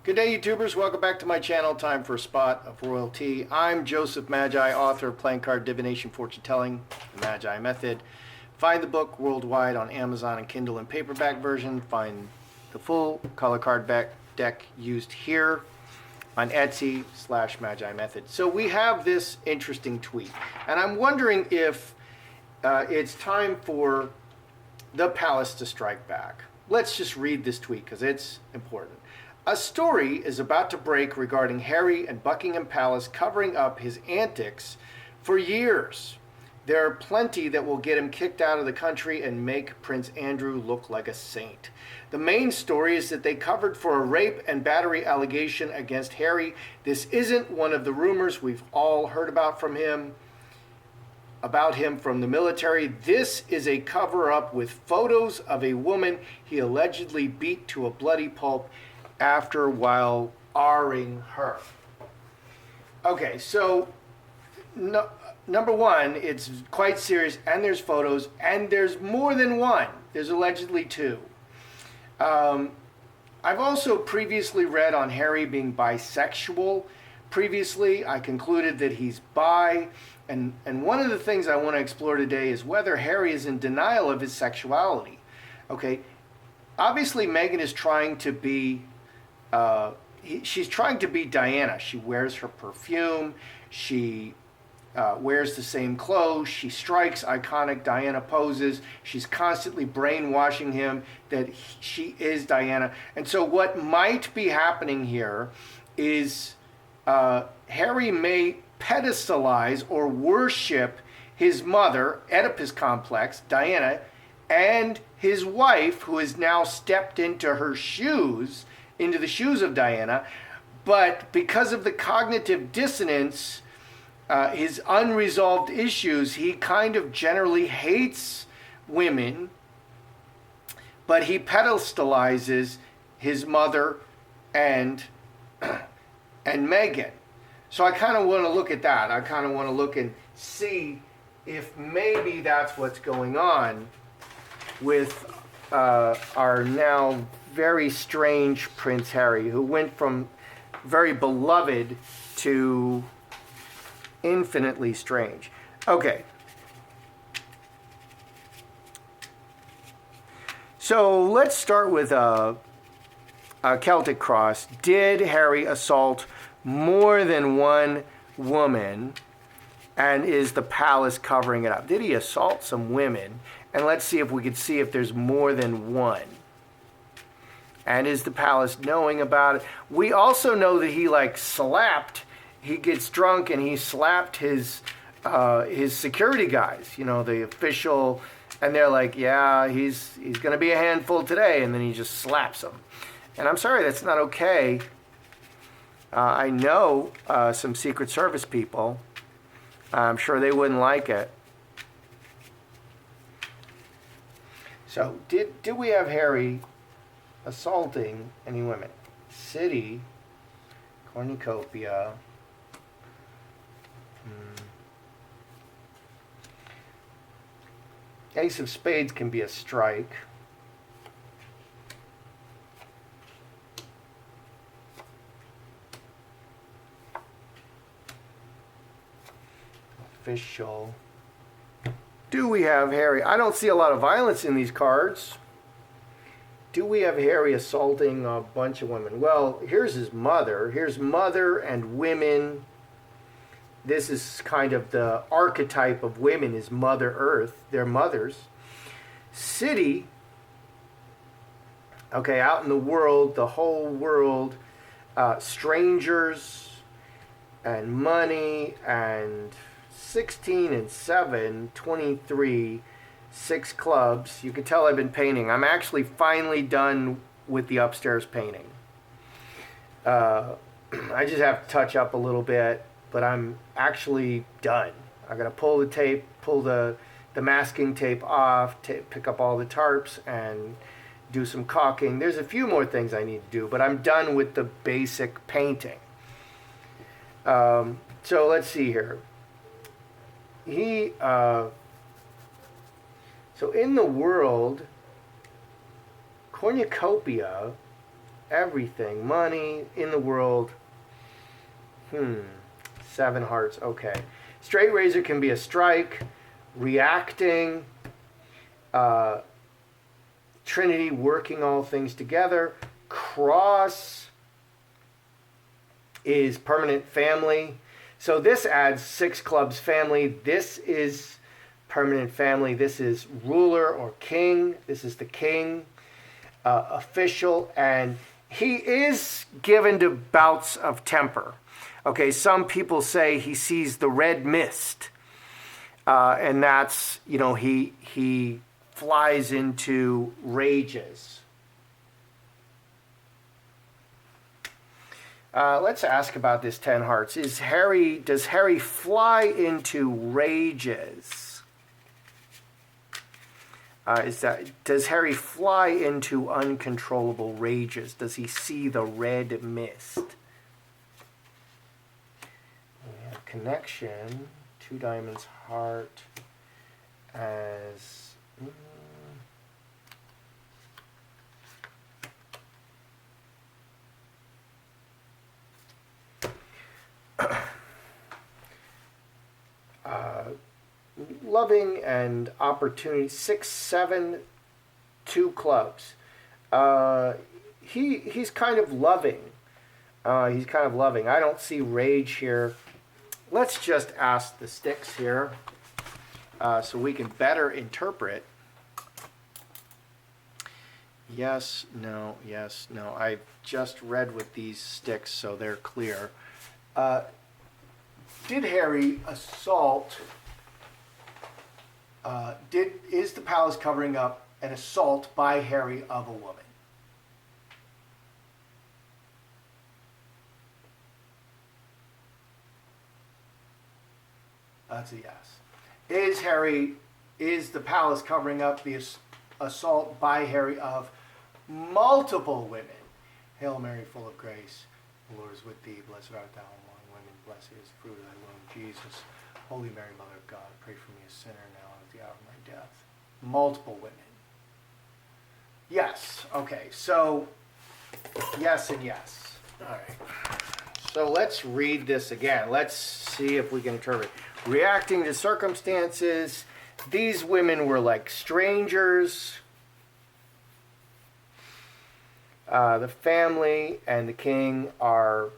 Good day, YouTubers. Welcome back to my channel. Time for a spot of royalty. I'm Joseph Magi, author of Playing Card Divination Fortune Telling, the Magi Method. Find the book worldwide on Amazon and Kindle in paperback version. Find the full color card deck used here on Etsy/Magi Method. So we have this interesting tweet, and I'm wondering if it's time for the palace to strike back. Let's just read this tweet because it's important. A story is about to break regarding Harry and Buckingham Palace covering up his antics for years. There are plenty that will get him kicked out of the country and make Prince Andrew look like a saint. The main story is that they covered for a rape and battery allegation against Harry. This isn't one of the rumors we've all heard about him from the military. This is a cover-up with photos of a woman he allegedly beat to a bloody pulp after while R-ing her. Okay, so number one, it's quite serious, and there's photos, and there's more than one. There's allegedly two. I've also previously read on Harry being bisexual. Previously, I concluded that he's bi, and one of the things I want to explore today is whether Harry is in denial of his sexuality. Okay, obviously Meghan is trying to be she's trying to be Diana. She wears her perfume. She wears the same clothes. She strikes iconic Diana poses. She's constantly brainwashing him that she is Diana. And so what might be happening here is Harry may pedestalize or worship his mother, Oedipus complex, Diana, and his wife, who has now stepped into her shoes, into the shoes of Diana, but because of the cognitive dissonance, his unresolved issues, he kind of generally hates women, but he pedestalizes his mother and Meghan. So I kind of want to look at that. I kind of want to look and see if maybe that's what's going on with our now very strange Prince Harry, who went from very beloved to infinitely strange. Okay. So let's start with a Celtic cross. Did Harry assault more than one woman, and is the palace covering it up? Did he assault some women? And let's see if we could see if there's more than one. And is the palace knowing about it? We also know that he gets drunk and he slapped his security guys, the official, and they're like, yeah, he's going to be a handful today, and then he just slaps them. And I'm sorry, that's not okay. I know some Secret Service people. I'm sure they wouldn't like it. So, did we have Harry assaulting any women? City, cornucopia. Ace of Spades can be a strike. Official. Do we have Harry? I don't see a lot of violence in these cards. Do we have Harry assaulting a bunch of women? Well, here's his mother. Here's mother and women. This is kind of the archetype of women, is Mother Earth. They're mothers. City. Okay, out in the world, the whole world. Strangers and money and 16 and 7, 23, 6 clubs. You can tell I've been painting. I'm actually finally done with the upstairs painting. I just have to touch up a little bit, but I'm actually done. I gotta pull the tape, pull the masking tape off, pick up all the tarps, and do some caulking. There's a few more things I need to do, but I'm done with the basic painting. So let's see here. So in the world, cornucopia everything. Money in the world. 7 hearts. Okay. Straight razor can be a strike. Reacting. Trinity, working all things together. Cross is permanent family. So this adds 6 clubs family. This is permanent family. This is ruler or king. This is the king. Official. And he is given to bouts of temper. Okay, some people say he sees the red mist. And that's, he flies into rages. Let's ask about this 10 hearts. Does Harry fly into rages? Does Harry fly into uncontrollable rages? Does he see the red mist? We have connection, 2 diamonds, heart, as... loving and opportunity. 6, 7, 2 clubs. He's kind of loving. I don't see rage here. Let's just ask the sticks here so we can better interpret. Yes, no, yes, no. I've just read with these sticks, so they're clear. Did Harry assault? Is the palace covering up an assault by Harry of a woman? That's a yes. Is the palace covering up the assault by Harry of multiple women? Hail Mary, full of grace, the Lord is with thee. Blessed art thou among women. Blessed is the fruit of thy womb, Jesus. Holy Mary, Mother of God, pray for me a sinner now and at the hour of my death. Multiple women. Yes. Okay. So, yes and yes. All right. So let's read this again. Let's see if we can interpret. Reacting to circumstances. These women were like strangers. The family and the king are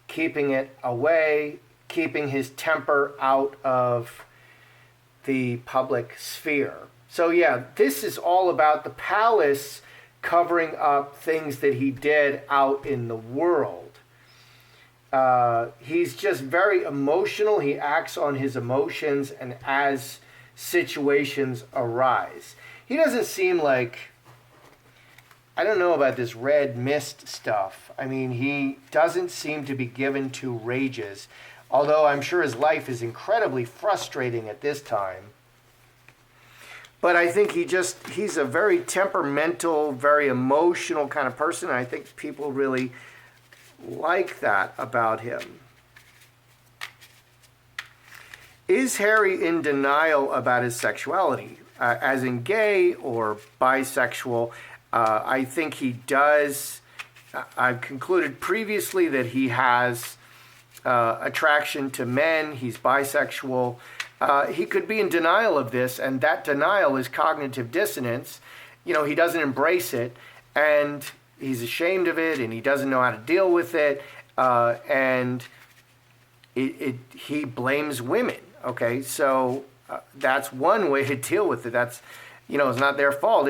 keeping it away, keeping his temper out of the public sphere. So yeah, this is all about the palace covering up things that he did out in the world. He's just very emotional. He acts on his emotions and as situations arise. He doesn't seem like, I don't know about this red mist stuff. I mean, he doesn't seem to be given to rages, although I'm sure his life is incredibly frustrating at this time. But I think he's a very temperamental, very emotional kind of person. And I think people really like that about him. Is Harry in denial about his sexuality, as in gay or bisexual? I think he does. I've concluded previously that he has attraction to men. He's bisexual. He could be in denial of this, and that denial is cognitive dissonance. He doesn't embrace it, and he's ashamed of it, and he doesn't know how to deal with it, and he blames women. Okay, so that's one way to deal with it. That's, it's not their fault.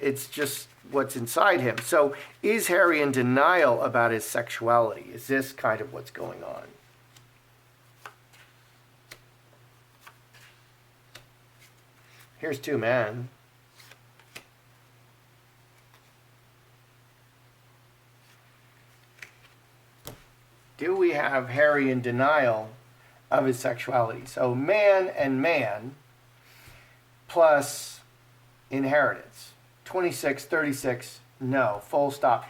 It's just what's inside him. So is Harry in denial about his sexuality? Is this kind of what's going on? Here's 2 men. Do we have Harry in denial of his sexuality? So man and man plus inheritance. 26, 36, no. Full stop.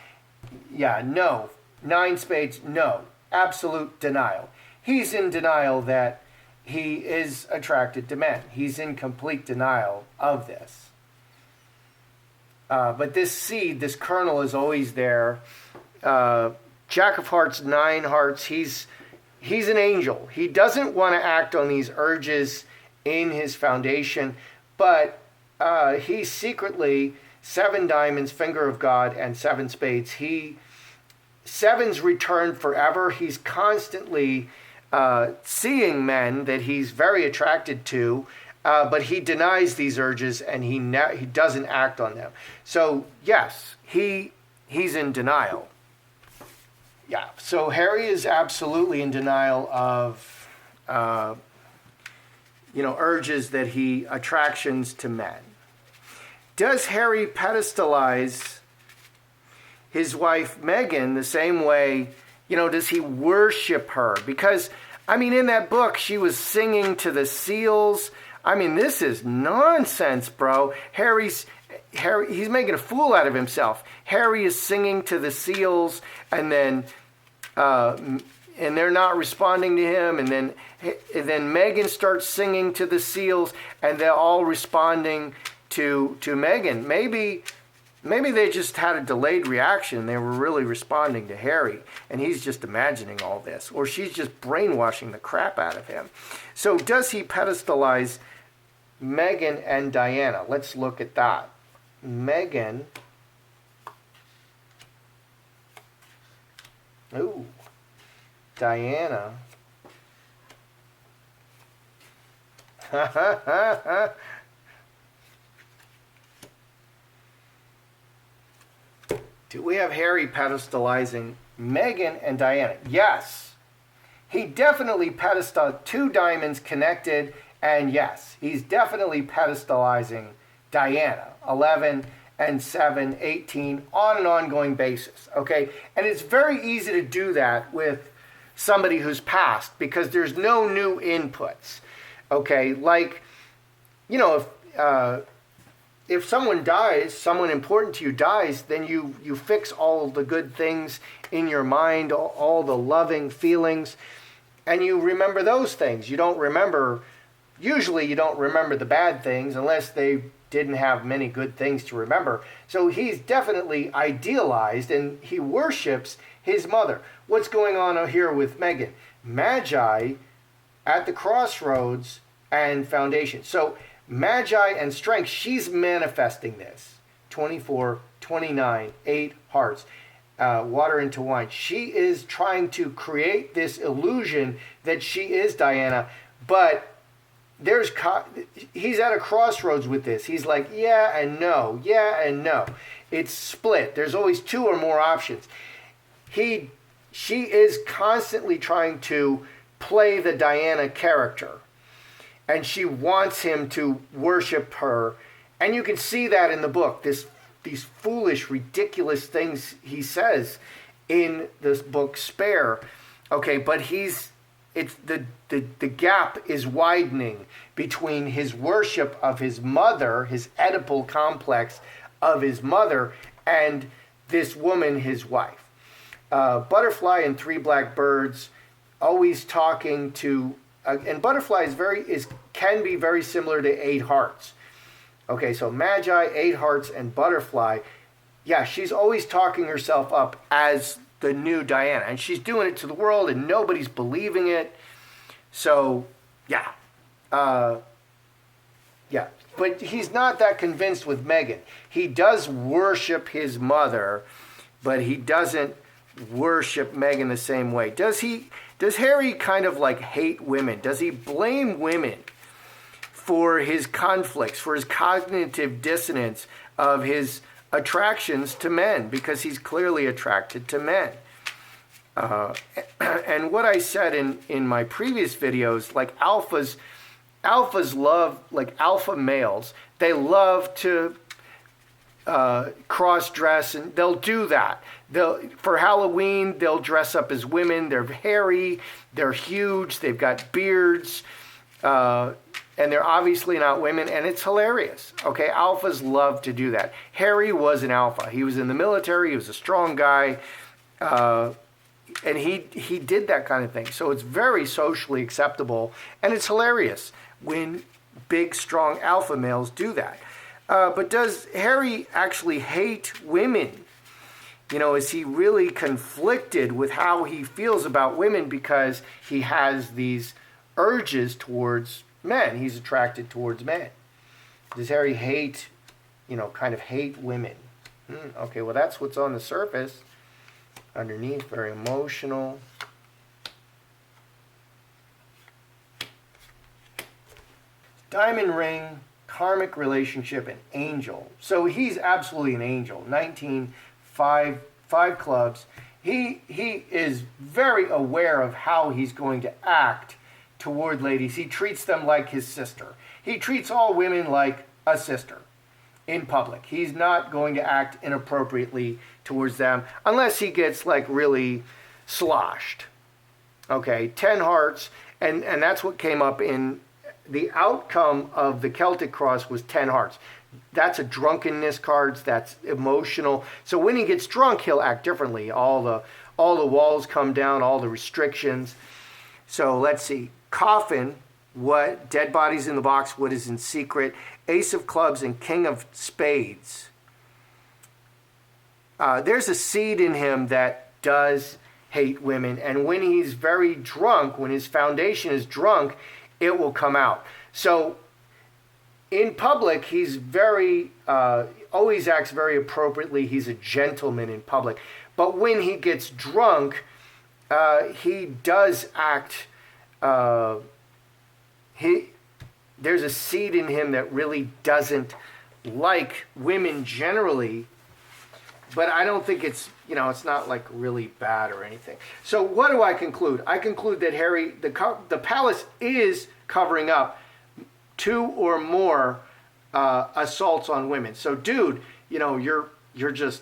Yeah, no. 9 spades, no. Absolute denial. He's in denial that he is attracted to men. He's in complete denial of this. But this seed, this kernel is always there. Jack of Hearts, 9 hearts. He's an angel. He doesn't want to act on these urges in his foundation, but he's secretly 7 diamonds, finger of God, and 7 spades. Seven's returned forever. He's constantly seeing men that he's very attracted to, but he denies these urges and he doesn't act on them. So yes, he's in denial. Yeah. So Harry is absolutely in denial of urges that attractions to men. Does Harry pedestalize his wife Meghan the same way? Does he worship her? Because, in that book, she was singing to the seals. This is nonsense, bro. Harry, he's making a fool out of himself. Harry is singing to the seals, and then they're not responding to him, and then Meghan starts singing to the seals, and they're all responding to Meghan. Maybe they just had a delayed reaction. They were really responding to Harry, and he's just imagining all this. Or she's just brainwashing the crap out of him. So does he pedestalize Meghan and Diana? Let's look at that. Meghan. Ooh. Diana. Do we have Harry pedestalizing Meghan and Diana? Yes. He definitely pedestalized 2 diamonds connected, and yes, he's definitely pedestalizing Diana, 11 and 7, 18, on an ongoing basis, okay? And it's very easy to do that with somebody who's passed because there's no new inputs, okay? Like, if someone dies, someone important to you dies, then you fix all the good things in your mind, all the loving feelings, and you remember those things. Usually you don't remember the bad things unless they didn't have many good things to remember. So he's definitely idealized and he worships his mother. What's going on here with Meghan? Magi at the crossroads and foundation. So Magi and strength, she's manifesting this. 24, 29, 8 hearts, water into wine. She is trying to create this illusion that she is Diana, but he's at a crossroads with this. He's like, yeah and no, yeah and no. It's split. There's always 2 or more options. She is constantly trying to play the Diana character. And she wants him to worship her. And you can see that in the book. These foolish, ridiculous things he says in this book, Spare. Okay, but the gap is widening between his worship of his mother, his Oedipal complex of his mother, and this woman, his wife. Butterfly and 3 Black Birds, always talking to... and Butterfly can be very similar to 8 hearts. Okay, so Magi, 8 hearts, and Butterfly. Yeah, she's always talking herself up as the new Diana. And she's doing it to the world and nobody's believing it. So, yeah. But he's not that convinced with Meghan. He does worship his mother, but he doesn't worship Meghan the same way. Does Harry kind of like hate women? Does he blame women for his conflicts, for his cognitive dissonance of his attractions to men? Because he's clearly attracted to men. And what I said in my previous videos, like alphas love, like alpha males, they love to cross-dress, and they'll do that. For Halloween, they'll dress up as women. They're hairy, they're huge, they've got beards, and they're obviously not women, and it's hilarious. Okay, alphas love to do that. Harry was an alpha. He was in the military, he was a strong guy, and he did that kind of thing. So it's very socially acceptable, and it's hilarious when big, strong alpha males do that. But does Harry actually hate women Is he really conflicted with how he feels about women because he has these urges towards men? He's attracted towards men. Does Harry hate, kind of hate women? Okay, well, that's what's on the surface. Underneath, very emotional. Diamond ring, karmic relationship, and angel. So he's absolutely an angel. 19, 5 clubs. He is very aware of how he's going to act toward ladies. He treats them like his sister. He treats all women like a sister in public. He's not going to act inappropriately towards them unless he gets like really sloshed. Okay, 10 hearts, and that's what came up in the outcome of the Celtic cross was 10 hearts. That's a drunkenness cards, that's emotional. So when he gets drunk, he'll act differently. All the walls come down, all the restrictions. So let's see. Coffin, what dead bodies in the box, what is in secret, Ace of clubs and King of spades. There's a seed in him that does hate women, and when he's very drunk, when his foundation is drunk, it will come out. So in public, he's very, always acts very appropriately. He's a gentleman in public. But when he gets drunk, he does act, there's a seed in him that really doesn't like women generally, but I don't think it's, it's not like really bad or anything. So what do I conclude? I conclude that Harry, the palace is covering up 2 or more assaults on women. So dude, you're just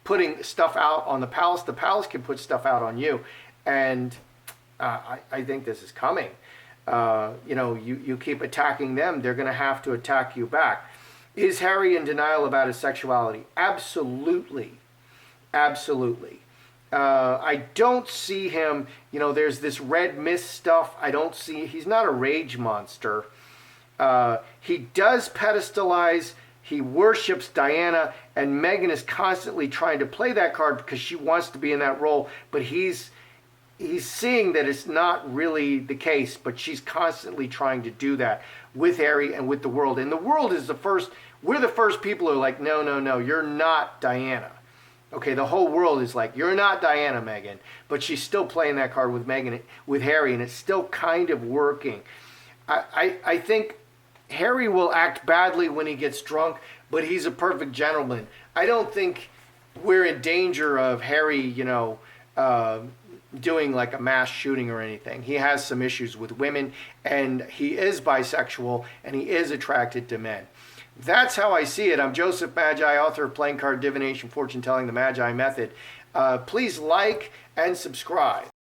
putting stuff out on the palace. The palace can put stuff out on you. And I think this is coming. You keep attacking them, they're going to have to attack you back. Is Harry in denial about his sexuality? Absolutely. Absolutely. I don't see him, there's this red mist stuff. He's not a rage monster. He does pedestalize, he worships Diana, and Meghan is constantly trying to play that card because she wants to be in that role, but he's seeing that it's not really the case, but she's constantly trying to do that with Harry and with the world. And the world is we're the first people who are like, no, you're not Diana. Okay, the whole world is like, you're not Diana, Meghan. But she's still playing that card with Harry, and it's still kind of working. I think Harry will act badly when he gets drunk, but he's a perfect gentleman. I don't think we're in danger of Harry, doing like a mass shooting or anything. He has some issues with women, and he is bisexual, and he is attracted to men. That's how I see it. I'm Joseph Magi, author of Playing Card Divination, Fortune Telling, The Magi Method. Please like and subscribe.